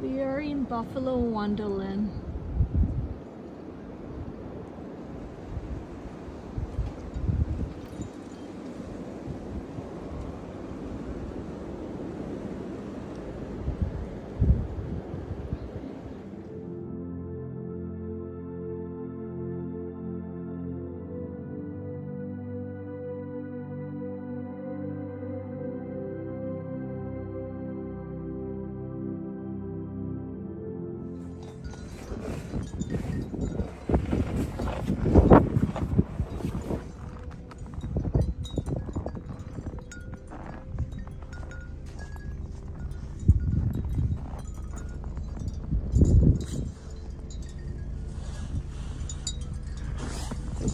We are in Buffalo Wonderland.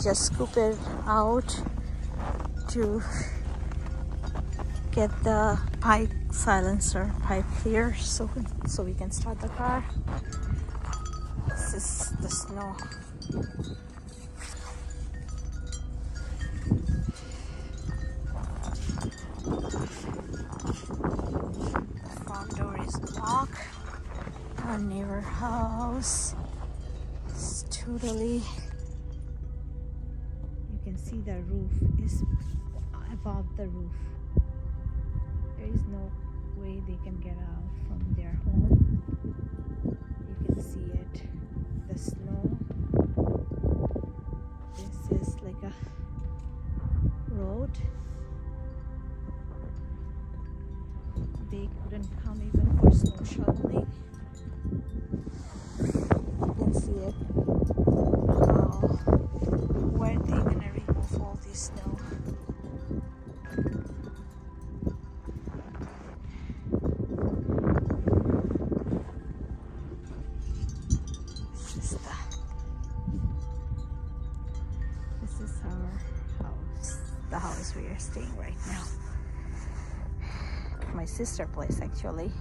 Just scoop it out to get the pipe silencer pipe clear so we can start the car. This is the snow. The front door is locked. Our neighbor house is totally. You can see the roof is above the roof. There is no way they can get out from their home. You can see it, the snow. This is like a road. They couldn't come even for snow shoveling. You can see it. Where are they gonna remove all this snow? This is our house, the house we are staying right now. My sister's place actually.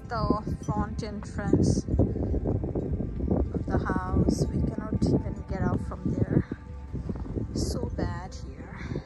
The front entrance of the house. We cannot even get out from there. So bad here.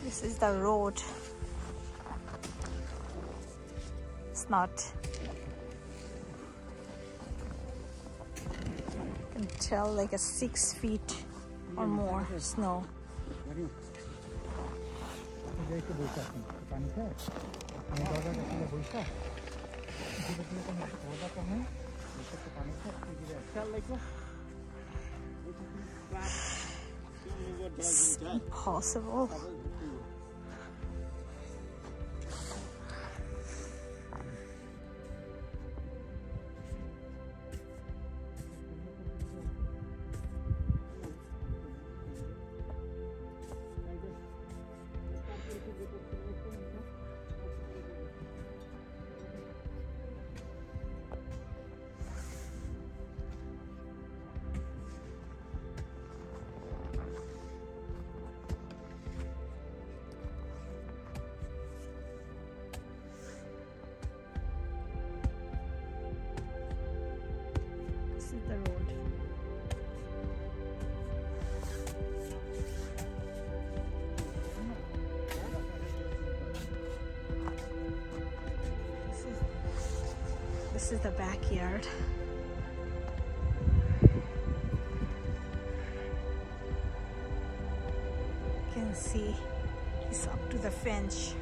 This is the road. It's not. You can tell like a 6 feet or more snow. It's impossible. This is the road. This is the backyard. You can see it's up to the fence.